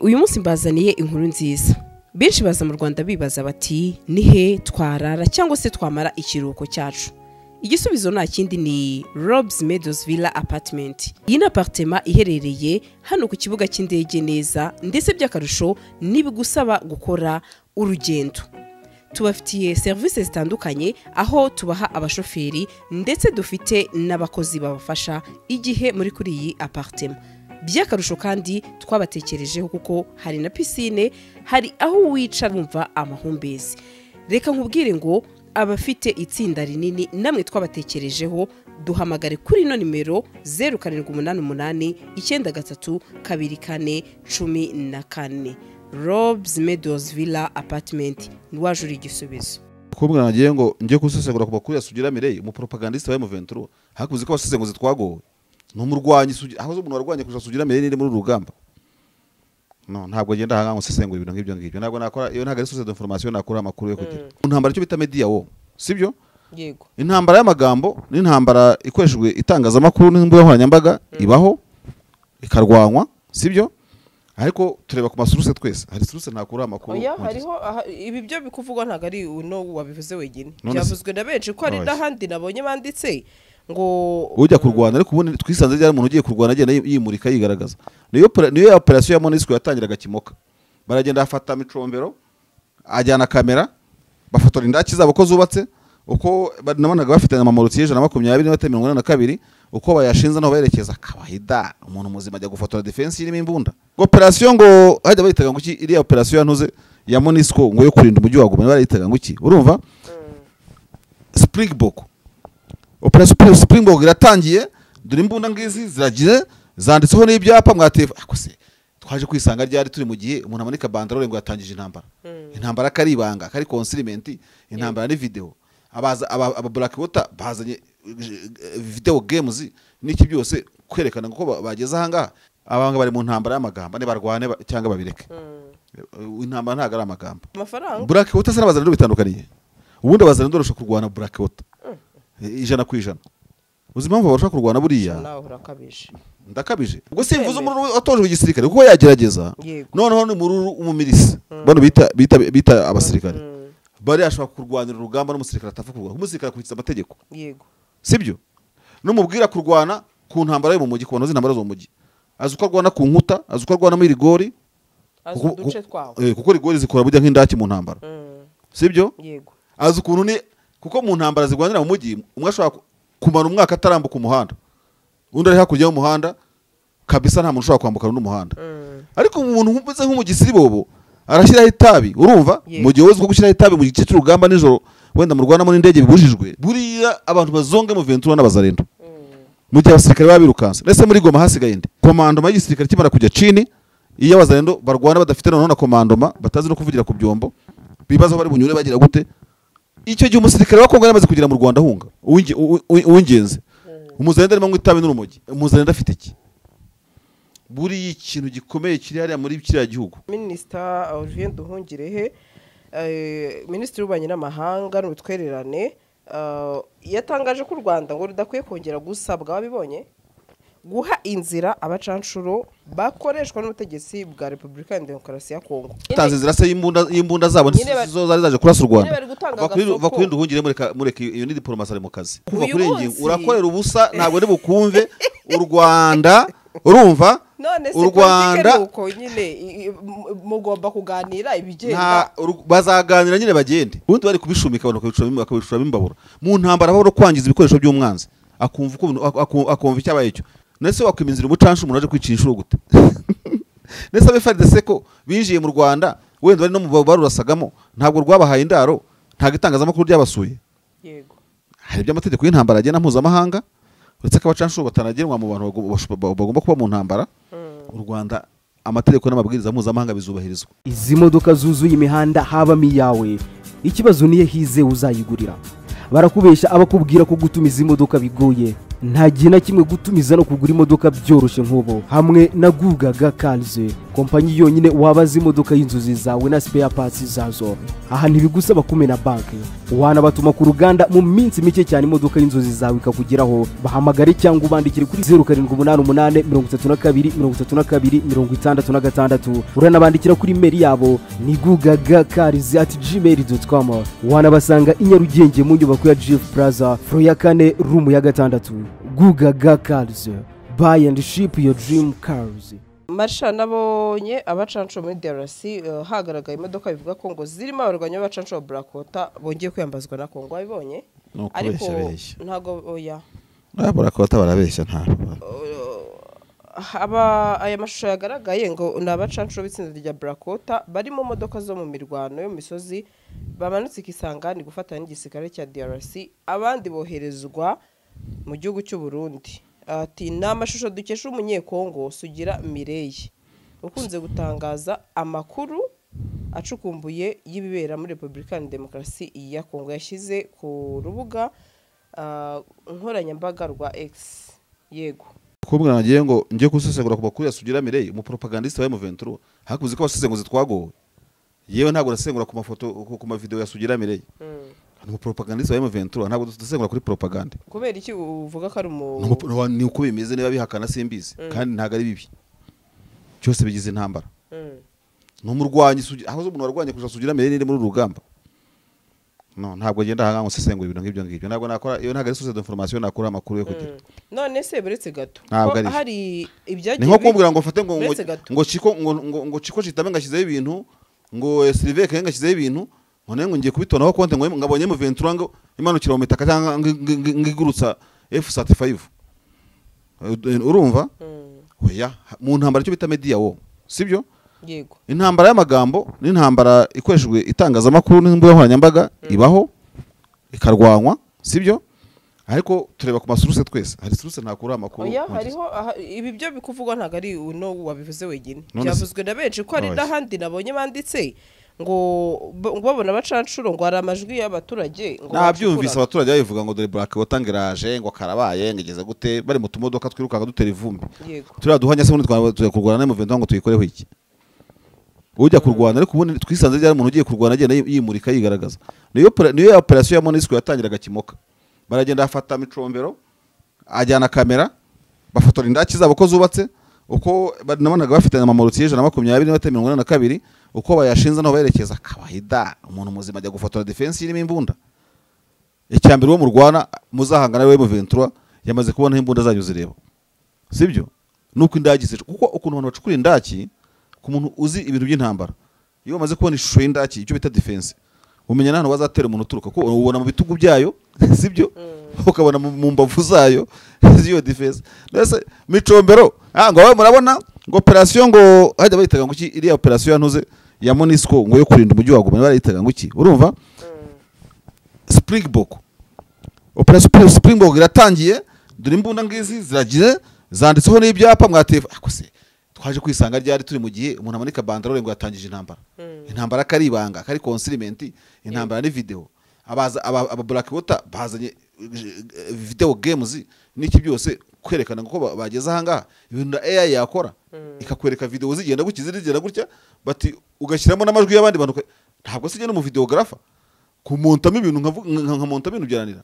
Uyu munsi mbazaniye inkuru nziza. Benshi baza mu Rwanda bibaza bati nihe twarara cyangwa se twamara ikiruhuko cyacu. Igisubizo nta kindi ni Robes Meadows Villa Apartment. Iyi ni apartment iherereye hano ku kibuga cy'indege neza, ndetse by'akarusho nibigusaba gukora urugendo. Tubafitiye service zitandukanye aho tubaha abashoferi ndetse dufite n'abakozi babafasha igihe muri kuri iyi apartment. By'akarusho kandi twabatekerejeho kuko hari na piscine, hari aho wicara wumva amahumbezi. Reka nkubwire ngo abafite itsinda rinini namwe twabatekerejeho, duhamagare kuri ino nimero 0788 932414. Robes Meadows Villa Apartment nwajura igisubizo. Kubwa nagiye ngo ngiye kusesengura ku makuru ya Sugira Mireye, mu propagandiste wa M23, hakuze ko abasesenguzi twagowe. Numurwanyi aho umuntu warwanye kuja Sugira Mireye ni muri rugamba. No, ntabwo agenda hanga ngo sesengura ibintu nk'ibyo ngibyo. Ntabwo nakora iyo ntaga source d'information nakora amakuru yo kugira. Intambara cyo bita media wo, sibyo? Yego. Intambara y'amagambo n'intambara ikoreshejwe itangazamakuru n'imbuga nkoranyambaga ibaho ikarwanwa, sibyo? Ariko tureba ku masuruse twese, hari suruse ntakura amakuru. Oya, hariho ibi byo bikuvugwa ntago ari uno wabivuze wegine. Byavuzwe na benshi ko ari n'ahandi nabonye banditse ngo ujya kurwana, ariko ubundi twisanze ryari umuntu ugiye kurwana agenda yimurika yigaragaza. Niyo operation ya MONUSCO yatangiraga Kimoka. Baragenda afata micombero, ajyana kamera, bafotora indaki zabo ko zubatse, uko nabonaga bafite amamoroti 122 uko bayashinza no bayerekeza kabahida umuntu muzima ajya gufotora defense irimo imbunda. Operation ngo hajya bayitaga ngo iki, iri operation yantuze ya MONUSCO ngo yo kurinda umujyi wa Goma barayitaga ngo iki, urumva? Springbok. Operation Springbok iratangiye, dore imbunda ngizi ziragiye zanditseho n'ibyapa mwateva. Akose twaje kwisanga ryari turi mu gihe umuntu amanika banderole ngo yatangije intambara. Intambara karibanga, kari consignment, intambara ni video. Aba Black Water bazanye video games niki byose kwerekana ngo bageze ahanga. Abanga bari mu ntambara y'amagambo ne barwane cyangwa babireke. Intambara ntago ari amagambo. Amafaranga Black Water sarabazana bitandukaniye. Ubundi abazana ndorosha kurwana Black Water. Ijana ku ijana. Uzi impamvu barusha kurwana buriya? Nawe urakabije. Ndakabije. Ubwo simvuze umururu atojwe igisirikare kuko yagerageza. Noneho ni mururu umumilisi. Bano bita abasirikare. Bari ashaka kurwanira urugamba n'umusirikare atafa kurwana. Umusirikare akurikiza amategeko. Yego. Sibyo? No mubwira kurwana ku ntambara yo mu mujyi, kubona zintambara zo mu mujyi. Azuko arwana ku nkuta, azuko arwana muri rigori. Azuduce twawo. Kuko rigori zikora bujya nk'indaki mu ntambara. Sibyo? Yego. Azukuntu ni kuko mu ntambara zigwanira mu mujyi umwe ashobora kumara umwaka atarambuka umuhanda, undi ari hakurya y'umuhanda kabisa, nta muntu ushobora kwambuka n'umuhanda. Ariko umuntu umeze nk'umugisiri bobo arashyiraho itabi, urumva? Mu gihe wese gushyiraho itabi mu gice cy'urugamba nijoro wenda mu Rwanda muri indege bibujijwe, buriya abantu bazonge mu Ventura n'abazarendo. Mu gihe abasirikare babirukanse ndetse muri Goma hasigaye ndi komandoma y'igisirikare kimara kujya Chini, iyo abazarendo barwana badafite none na komandoma batazi no kuvugira ku byombo, bibaza bari bunyure bagira gute. Icyo gihe umusirikare wa Kongo yamaze kugira mu Rwanda hunga uwingenze umuzarenda arimo ngwitabe n'urumogi. Umuzarenda afite iki? Buri ikintu gikomeye kiri hariya muri kiriya gihugu. Minister Olivier Nduhungirehe, Minisitiri w'Ububanyi n'Amahanga n'Ubutwererane, yatangaje ko u Rwanda ngo rudakwiye kongera gusabwa, wabibonye, guha inzira abacanshuro bakoreshwa n'ubutegetsi bwa Repubulika ya Demokarasi ya Kongo. Tanze inzira se y'imbunda zabo zo zari zaje kurasa u Rwanda. Bakurinda Nduhungire mureke iyo ni diplomasi mu kazi. Kuva kuri ingingo urakorera ubusa, ntabwo ari bukumve u Rwanda, urumva? U Rwanda uko nyine mugomba kuganira ibigenda. Bazaganira nyine bagende. Ubundi bari kubishumika abantu bakabishura bimbabura. Mu ntambara aho kwangiza ibikoresho by'umwanzi. Akumva icyabaye cyo. Nese wakwiminzira umucanshu umuntu aje kwicisha gute? Nese abefardese ko binjiye mu Rwanda wenda bari no mu barurasagamo, ntabwo rwabahaye indaro, ntago itangazamakuru ryabasuye. Yego. Hari by'amategeko y'intambara agena mpuzamahanga, uretse ko abacanshu batanagenwa mu bantu bagomba kuba mu ntambara. U Rwanda amategeko n'amabwiriza mpuzamahanga bizubahirizwa. Izi modoka zuzuye imihanda habamo iyawe, ikibazo niye hize uzayigurira. Barakubesha abakubwira ko gutuma izi modoka bigoye. nta gihe na kimwe gutumiza no kugura imodoka byoroshye nk'ubu hamwe na Gugaga Cars, kompanyi yonyine wabaza imodoka y'inzozi zawe na spare parts zazo. Aha ntibigusaba kumena banki, wanabatuma ku ruganda mu minsi mike cyane imodoka y'inzozi zawe ikakugeraho. Bahamagare cyangwa ubandikire kuri 0788323266. Uranabandikira kuri mail yabo ni gugagacars@gmail.com. wanabasanga i Nyarugenge mu nyubako ya GF Plaza floor ya 4 room ya 6. Gugaga Cars, buy and ship your dream cars. Marsha nabonye abacanco muri DRC hagaragaye imodoka bivuga ko ngo zirimo abarwanya abacanco Black Water bongeye kwiyambazwa na Kongo. Wabibonye? Ariko ntago oya. Black Water barabeshya ntabwo. Aya mashusho yagaragaye ngo ni abacanco b'itsinda rya Black Water bari mu modoka zo mu mirwano yo mu misozi bamanutse Kisangani gufatanya n'igisirikare cya DRC, abandi boherezwa mu gihugu cy'u Burundi. Ati ni amashusho dukesha umunyekongo Sugira Mireille ukunze gutangaza amakuru acukumbuye y'ibibera muri Repubulika ya Demokarasi ya Kongo. Yashyize ku rubuga nkoranyambaga rwa X. Yego kubwa nagiye ngo ngiye kusesengura ku makuru ya Sugira Mireille, umupropagandiste wa M23. Hakuzi ko basesenguze twagowe, yewe ntabwo rasengura ku mafoto ku mavideo ya Sugira Mireille. Umupropagandiste wa M23 ntabwo dusengura kuri propaganda. Kubera iki uvuga ko ari ni uko bimeze niba bihakana simbizi kandi ntago ari bibi. Cyose bigize intambara. N'umurwanyi aho umuntu warwanye kuja Sugira Mireille muri rugamba. No, ntabwo agenda hanga ngo sesengura ibintu nk'ibyo ngibyo. Ntabwo nakora iyo ntago ari source d'information nakora amakuru yo kugira. None se beretse gato. Hari ibyagiye. Ni nko kumbwira ngo mfate ngo Chiko Chitame ngashyizeho ibintu ngo Sylvain Kenga ngashyizeho ibintu none ngo ngiye kubitonaho konte ngo ngabonye mu 23 ngo imanukira mu mitaka cyangwa ngigurutsa F35. Urumva? Oya, mu ntambara cyo bita media wo. Sibyo? Yego. Intambara y'amagambo n'intambara ikoreshejwe itangazamakuru n'imbuga nkoranyambaga ibaho ikarwanwa, sibyo? Ariko tureba ku masuruse twese. Hari suruse ntakura amakuru. Oya, hariho ibi byo bikuvugwa ntago ari uno wabivuze wegine. Byavuzwe na benshi ko ari n'ahandi nabonye banditse ngo babona abacancuro ngo hari amajwi y'abaturage ngo nabyumvise abaturage babivuga ngo dore Black Water ngiraje ngo karabaye ngigeze gute bari mu tumodoka twirukanga dutera ivumbi. Turiya duhanya se ubundi twaje kurwana na M23 ngo tuyikoreho iki. Ujya kurwana ariko ubundi twisanze ryari umuntu ugiye kurwana agenda yimurika yigaragaza. Niyo operation ya MONUSCO yatangiraga Kimoka. Baragenda afata micombero ajyana kamera bafotora indaki zabo ko zubatse uko nabonaga bafitanye amamorutiye 120 uko bayashinza no bayerekeza kabahida umuntu muzima ajya gufotora defense irimo imbunda. Icyambere wo mu Rwanda muzahangana we M23 yamaze kubona imbunda zanyu zireba. Sibyo? Nuko indagise kuko ukuntu abantu bacukura indaki ku muntu uzi ibintu by'intambara. Iyo bamaze kubona ishusho y'indaki icyo bita defense. Umenya nano bazatera umuntu uturuka ko ubona mu bitugu byayo, sibyo? Ukabona mu mbavu zayo ziyo defense. Nese micombero ngo bawe murabona ngo operation ngo hajya bayitaga ngo iki iri operation yantuze ya MONUSCO ngo yo kurinda umujyi wa Goma barayitaga ngo iki urumva? Springbok. Operation Springbok iratangiye dore imbunda ngizi ziragize zanditseho n'ibyapa mwateva akose twaje kwisanga ryari turi mu gihe umuntu amanika banderole ngo yatangije intambara. Intambara kari ibanga kari consignment intambara ni video abaza aba Black Water bazanye video games niki byose kwerekana ngo bageze ahanga ibintu AI yakora ikakwereka video zigenda gukizirigera gutya bati ugashyiramo n'amajwi y'abandi bantu ntabwo sije no mu videographer kumontamo ibintu nka monta ibintu byaranira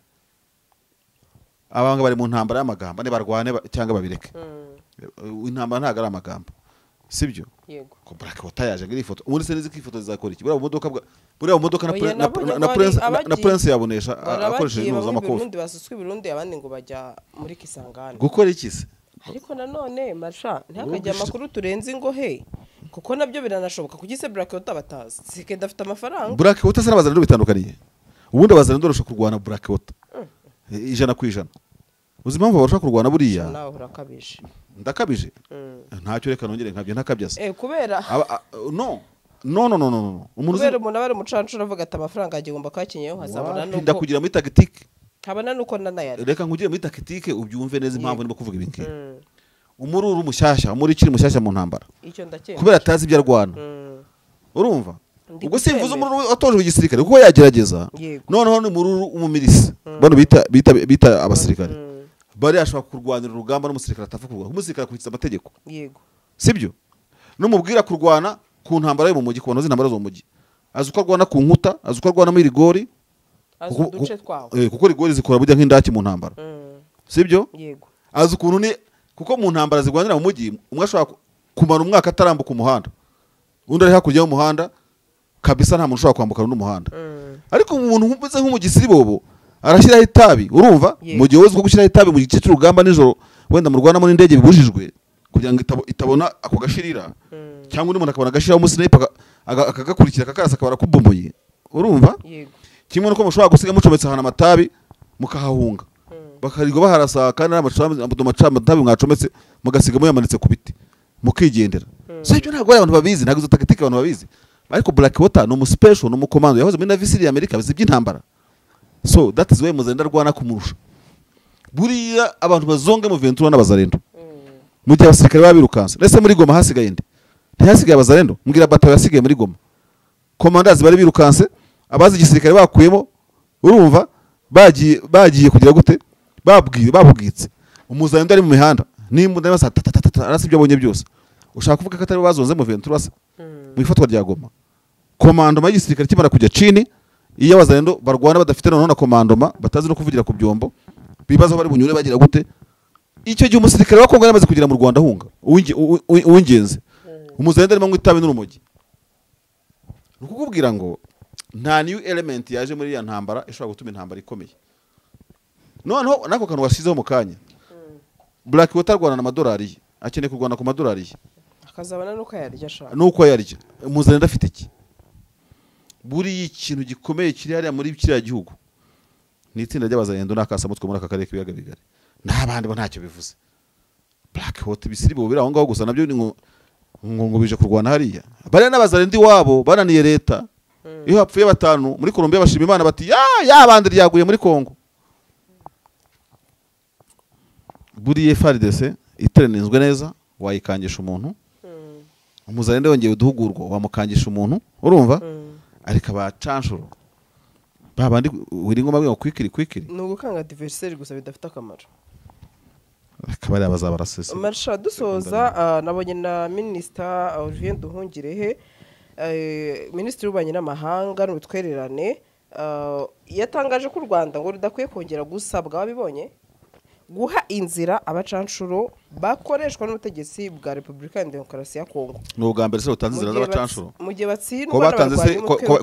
abanga bari mu ntambara y'amagambo ne barwane cyangwa babireke. Intambara ntago ari amagambo sibyo? Yego. Ko Black Water yaje ngira ifoto umuntu se niziki ifoto zizakora iki buriya modoka na Prince yabonesha akoresheje inuza amakofi Burundi basuswe Burundi abandi ngo bajya muri Kisangani gukora iki se? Ariko nanone Marsha ntakajya amakuru turenze ngo he kuko nabyo biranashoboka kugise Black Water batazi sikenda afite amafaranga. Black Water se nabazana bitandukaniye ubundi abazana ndorosha kurwana Black Water 100%. Uzi impamvu barusha kurwana buriya? Nawe urakabije. Ndakabije? Ntacyo reka nongere nkabye ntakabyaza. Kubera no. Umuntu kubera umuntu abari mucancura avuga ati amafaranga agomba kwakinyeyo hazabona nuko ndakugira muri tactique. Habana nuko nanayari. Reka nkugire muri tactique ubyumve neza impamvu niba kuvuga ibintu. Umururu mushyashya muri kiri mushyashya mu ntambara. Icyo ndakeka. Kubera atazi ibyo arwana. Urumva? Ubwo simvuze umururu atojwe igisirikare kuko yagerageza. Noneho ni umururu umumilisi. Bano bita abasirikare. bari ashobora kurwanira urugamba n'umusirikare atapfa kurwana umusirikare akurikiza amategeko yego sibyo n'umubwira kurwana ku ntambara yo mu mujyi kubona z'intambara zo mu mujyi azi uko arwana ku nkuta azi uko arwana muri rigori uduce twawo kuko rigori zikora burya nk'indaki mu ntambara sibyo yego azi ukuntu ni kuko mu ntambara zigwanira mu mujyi umwe ashobora kumara umwaka atarambuka umuhanda undi ari hakurya y'umuhanda kabisa nta muntu ushobora kwambukana n'umuhanda ariko umuntu umeze nk'umugisiri bobo arashyiraho itabi urumva mu gihe wese gushyiraho itabi mu gice cy'urugamba nijoro wenda mu Rwanda muri indege bibujijwe kugira ngo itabona ako gashirira cyangwa undi muntu akabona agashiraho umusniper akagakurikira akakarasa akabara kubomboye urumva kimwe nuko mushobora gusiga mucometse ahantu amatabi mukahahunga bakarirwa baharasa kandi amatabi mwacometse mugasiga muyamanitse ku biti mukigendera so ibyo ntabwo abantu babizi ntabwo izo tactique abantu babizi ariko Blackwater no mu special no mu commando yahoze muri Navy Series America bizi by'intambara so that is why muzenda rwana kumurusha buriya abantu bazonge mu Ventura n'abazarendo mu gihe abasirikare babirukanse ndetse muri Goma hasigaye ndi ntihasigaye abazarendo mbwira batayo yasigaye muri Goma commanders bari birukanse abazi igisirikare bakuyemo urumva bagiye kugira gute babwitse umuzarendo ari mu mihanda nimba ndabasa arasibyo abonye byose ushaka kuvuga ko atari bazonze mu Ventura se mu ifatwa rya Goma komandoma y'igisirikare kimara kujya chini iyo abazarendo barwana badafite na komandoma batazi no kuvugira ku byombo bibaza bari bunyure bagira gute icyo gihe umusirikare wa Kongo yamaze kugira mu Rwanda hunga uwingenze umuzarendo arimo ngwitabe n'urumogi ukukubwira ngo nta new element yaje muri ya ntambara ishobora gutuma intambara ikomeye noneho nako kantu washizeho mu kanya Blackwater rwana na madolari akeneye kurwana ku madolari akazabana nuko yarya shaka nuko yarya umuzarendo afite iki buri ikintu gikomeye kiri hariya muri kiriya gihugu ni itsinda ry'abazarendo n'akasamutwe muri aka karere k'ibiyaga bigari n'abandi bo ntacyo bivuze Blackwater bisiri bo biraho ngaho gusa nabyo ni ngo bije kurwana hariya bari n'abazarendo iwabo bananiye leta iyo hapfuye batanu muri Colombia bashima Imana bati ya bandi ryaguye muri Kongo buri FARDC iteranizwe neza wayikangisha umuntu umuzarendo yongeye uduhugurwa wamukangisha umuntu urumva ariko abacanshuro babandi wiri ngoma bwo kwikiri no gukanga adversaire gusa bidafite akamaro akabari abazabarasese marsha dusoza nabonye na Minister Olivier Nduhungirehe Minisitiri w'Ububanyi n'Amahanga n'Ubutwererane yatangaje ko u Rwanda ngo rudakwiye kongera gusabwa babibonye guha inzira abacanshuro bakoreshwa n'ubutegetsi bwa Repubulika ya Demokarasi ya Kongo n'ubwa mbere se utanze inzira z'abacanshuro mu gihe batsindwa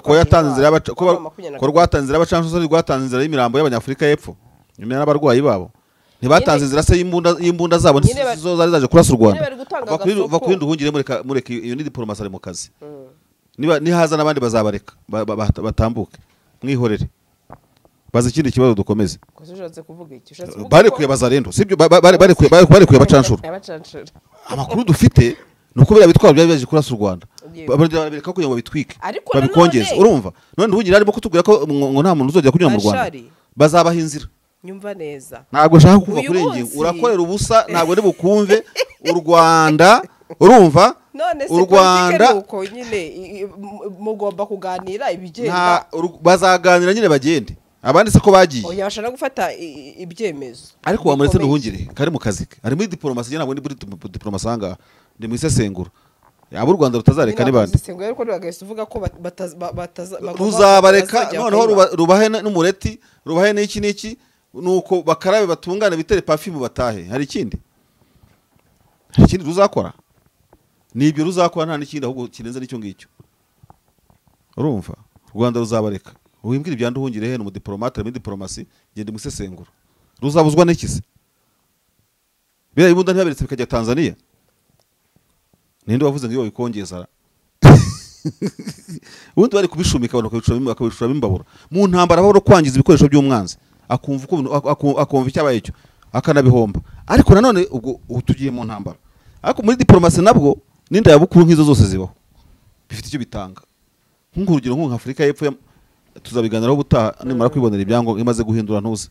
ko yatanze inzira ko rwatanze inzira abacanshuro rwatanze inzira y'imirambo y'Abanyafurika y'Epfo nyuma n'abarwayi babo ntibatanze inzira se y'imbunda zabo zo zari zaje kurasa u Rwanda bakwinda uhungire mureke iyo ni diplomasi ari mu kazi nihaza n'abandi bazabareka batambuke mwihorere bazi ikindi kibazo dukomeze barekuye bazarendo sibyo barekuye abacanshuro amakuru dufite nuko bira bitwara byaje kurasa u Rwanda bareka kugira ngo bitwike babikongeze urumva none Nduhungira arimo kutubwira ko ngo nta muntu uzojya kunyura mu Rwanda bazabaha inzira nyumva neza ntabwo nshaka kuva kuri ingingo urakorera ubusa ntabwo ari bukumve u Rwanda urumva u Rwanda uko nyine mugomba kuganira ibigenda bazaganira nyine bagende abandi se ko bagiye oya bashaka gufata ibyemezo ariko wamuretse Nduhungire kari mu kazi ari muri diplomasi cyangwa muri diplomasi hanga ndi mu isesengura yaba u Rwanda rutazareka ni bande isesengura ariko bagahise uvuga ko ruzabareka noneho rubahe n'umureti rubahe n'iki nuko bakarabe batungane bitere parfum batahe hari ikindi ruzakora nibyo ruzakora nta n'ikindi ahubwo kirenze n'icyo ngicyo urumva u Rwanda ruzabareka uhimbwira ibya Nduhungire he no diplomate muri diplomasi gende mu isesengura ruzabuzwa n'ikise bira ibunda ntibaberetse bikajya Tanzania ninde wavuze ngo iyo bikongeza ubundi bari kubishumika abantu bakabishura bimbabura mu ntambara aho kwangiza ibikoresho by'umwanzi akumva icyabaye cyo akanabihomba ariko nanone ubwo tugiye mu ntambara ariko muri diplomasi nabwo ninda yabukuru nk'izo zose zibaho bifite icyo bitanga nk'urugero nka Afurika y'Epfo tuzabiganiraho butaha nimara kwibonera ibyango imaze guhindura ntuze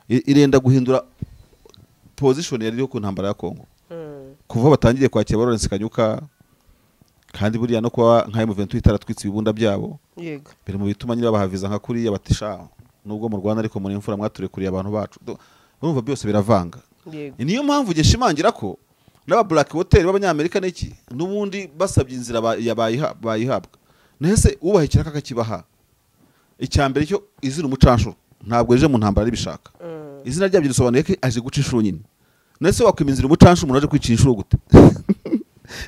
irenda guhindura position yari ku ntambara ya Kongo kuva batangiye kwakira Lawrence Kanyuka kandi buriya no kwa nka M23 itaratwitse ibibunda byabo yego biri mu bituma nyira bahaviza nka kuriya batisha nubwo mu Rwanda ariko muri imfura mwature kuriya abantu bacu urumva byose biravanga Yego. niyo mpamvu gishimangira ko n'aba black hotel b'abanyamerika n'iki n'ubundi basabye inzira bayihabwa nese ubaha ikiraka akakibaha icyambere cyo izina umucanshuro ntabwo eje mu ntambara ribishaka izina ryabyo risobanuye ko aje guca inshuro nyine nese wakwima inzira umucanshuro umuntu aje kwica inshuro gute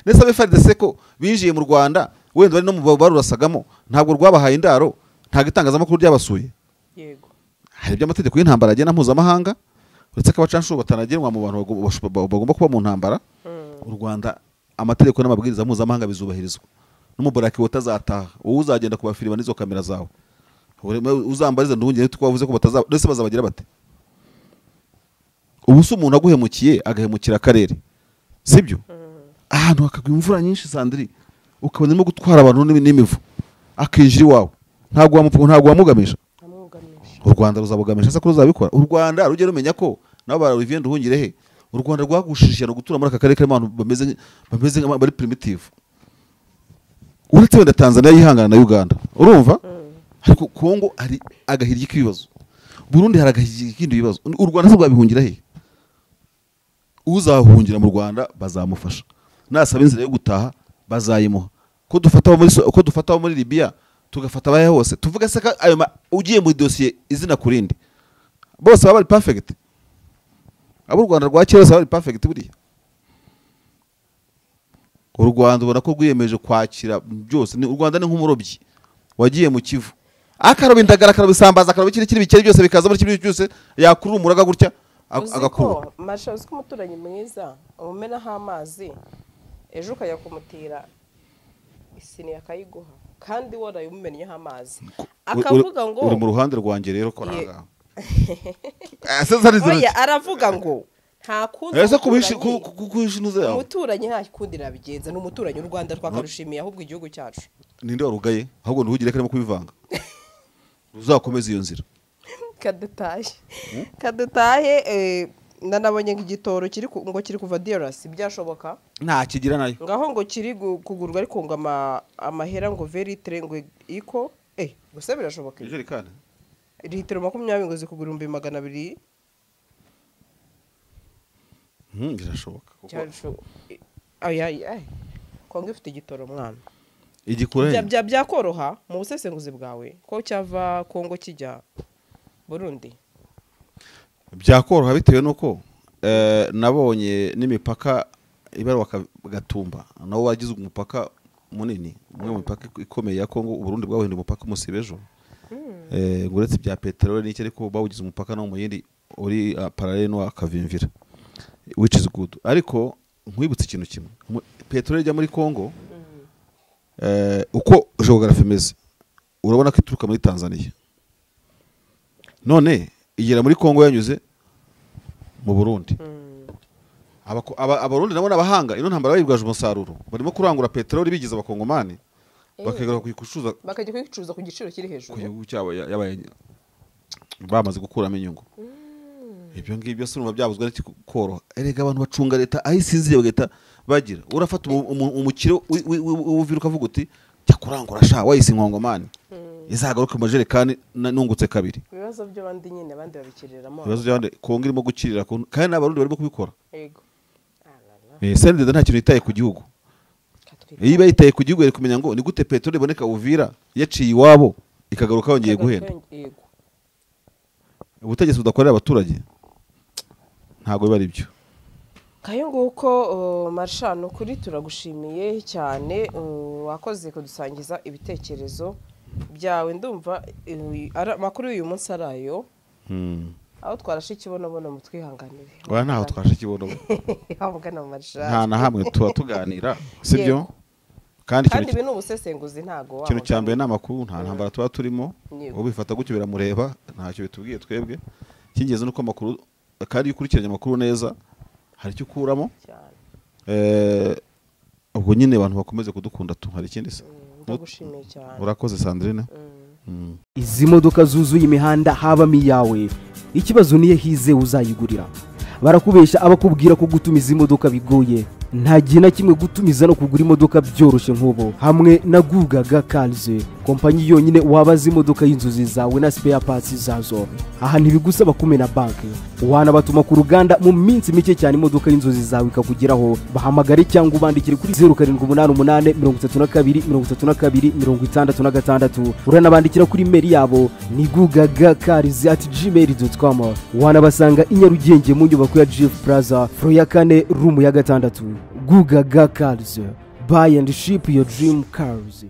nese abefardese ko binjiye mu Rwanda wenda bari no mu barurasagamo ntabwo rwabahaye indaro ntabwo itangazamakuru ryabasuye yego hari iby'amategeko y'intambara agena mpuzamahanga uretse ko abacanshuro batanagenwa mu bantu bagomba kuba mu ntambara u Rwanda amategeko n'amabwiriza mpuzamahanga bizubahirizwa n'umubaraki utazataha wowe uzagenda kubafiriba n'izo kamera zawe uzambariza ndungire twavuze ko batazaba ndetse bazabagira bate ubuso umuntu aguhemukiye agahemukira akarere sibyo ahantu hakagwa imvura nyinshi Sandri ukabona no gutwara abantu n'imivu akinjira iwawe ntabwo wamugamisha u Rwanda ruzabugamisha se ko ruzabikora u Rwanda rujye rumenya ko nabo ba Olivier Nduhungirehe u Rwanda rwagushishije no gutura muri aka karere k'abantu bameze bari primitive uretse wenda Tanzania yihangana na Uganda urumva ariko Kongo ari agahirye k'ibibazo Burundi hari agahirye k'indi bibazo u Rwanda se rwabihungira he uzahungira mu Rwanda bazamufasha nasaba inzira yo gutaha bazayimuha ko dufata muri Libya tugafata abaye hose tuvuga se ayo ugiye muri dossier izina kurindi bose baba bari perfect abo u Rwanda rwakira bari perfect buriya u Rwanda ubona ko rwiyemeje kwakira byose u Rwanda ni nk'umurobyi wagiye mu Kivu akaroba indagara akaroba isambaza akaroba ikiri bikeri byose bikaza muri kimwe cyose yakurura umuraga gutya agakura masha uziko umuturanyi mwiza umumenaho amazi ejo ukajya kumutira isini yakayiguha kandi waraye umumennyeho amazi akavuga ngo uri mu ruhande rwanjye rero koraga oya aravuga ngo nta kundi ese kuhishinuze yawe umuturanyi nta kundi rabigenza ni umuturanyi u Rwanda twakarushimiye ahubwo igihugu cyacu ninde warugaye ahubwo ntuhugire karimo kubivanga uzakomeza iyo nzira kadutahe nanabonye igitoro ngo kiri kuva DRC byashoboka nta kigira nayo ngaho ngo kiri kugurwa ariko ngo amahera ngo veritre ngo iko gusa birashoboka ijerikane litiro 20 ngo zikugura 200 birashoboka Kongo ifite igitoro mwana igikure byakoroha mu busesenguzi bwawe ko cyava Kongo kijya Burundi byakoroha bitewe nuko nabonye n'imipaka ibarwa Gatumba nawo wagize umupaka munini umwe mu mipaka ikomeye ya Kongo Burundi bwawe umupaka musibejo nguretse bya petrol n'iki ariko bawugize umupaka no mu yindi uri parallel no akavimvira which is good ariko nkwibutse ikintu kimwe petrol ijya muri Kongo uko geography imeze urabona ko ituruka muri Tanzania none igera muri Kongo yanyuze mu Burundi abarundi nabo nabahanga ino ntambara bayibwaje umusaruro barimo kurangura petrol bigize abakongomani bakagera kuyikucuza ku giciro kiri hejuru ku gihugu cyabo yabaye bamaze gukuramo inyungu ibyo ngibyo se numva byabuzwa n'iki koroha erega abantu bacunga leta ayisinzire bageta bagira urafata umukiro uviruka avuga uti jya kurangura sha wayise inkongomani izagaruka majerekani nungutse kabiri ibibazo byo bandi nyine abandi babikirira ibibazo by'abandi Kongo irimo gucirira kandi n'abarundi barimo kubikora yego sendede nta kintu yitaye ku gihugu iyo bayitaye ku gihugu yari kumenya ngo ni gute petrol iboneka Uvira yaciye iwabo ikagaruka yongeye guhenda ubutegetsi budakorera abaturage ntago biba ari byo kayo nguko marshano kuri turagushimiye cyane wakoze kudusangiza ibitekerezo byawe ndumva makuru uyu munsi arayo aho twarashe ikibonobono mu twihanganire oya ntaho twashe ikibonobono havugana mu marshano nta na hamwe tuba tuganira sibyo kandi ibi ni ubusesenguzi ntago ikintu cya mbere n'amakuru nta ntambara tuba turimo ubifata gutyo biramureba ntacyo bitubwiye twebwe kingeze nuko amakuru kandi ukurikiranye amakuru neza hari icyo ukuramo ubwo nyine abantu bakomeze kudukunda tu hari ikindi se ndagushimiye cyane urakoze Sandrine izi modoka zuzuye imihanda habamo iyawe ikibazo niye hize uzayigurira barakubesha abakubwira ko gutumiza imodoka bigoye nta gihe na kimwe gutumiza no kugura imodoka byoroshye nk'ubu hamwe na Gugaga Cars kompanyi yonyine wabaza imodoka y'inzozi zawe na spare parts zazo aha ntibigusaba kumena banki wanabatuma ku ruganda mu minsi mike cyane imodoka y'inzozi zawe ikakugeraho. Bahamagare cyangwa ubandikire kuri 0788 32 32 66. Uranabandikira kuri mail yabo ni gugagacars@gmail.com. wanabasanga i Nyarugenge mu nyubako ya GF Plaza floor ya 4 room ya 6. Gugaga Cars, buy and ship your dream cars.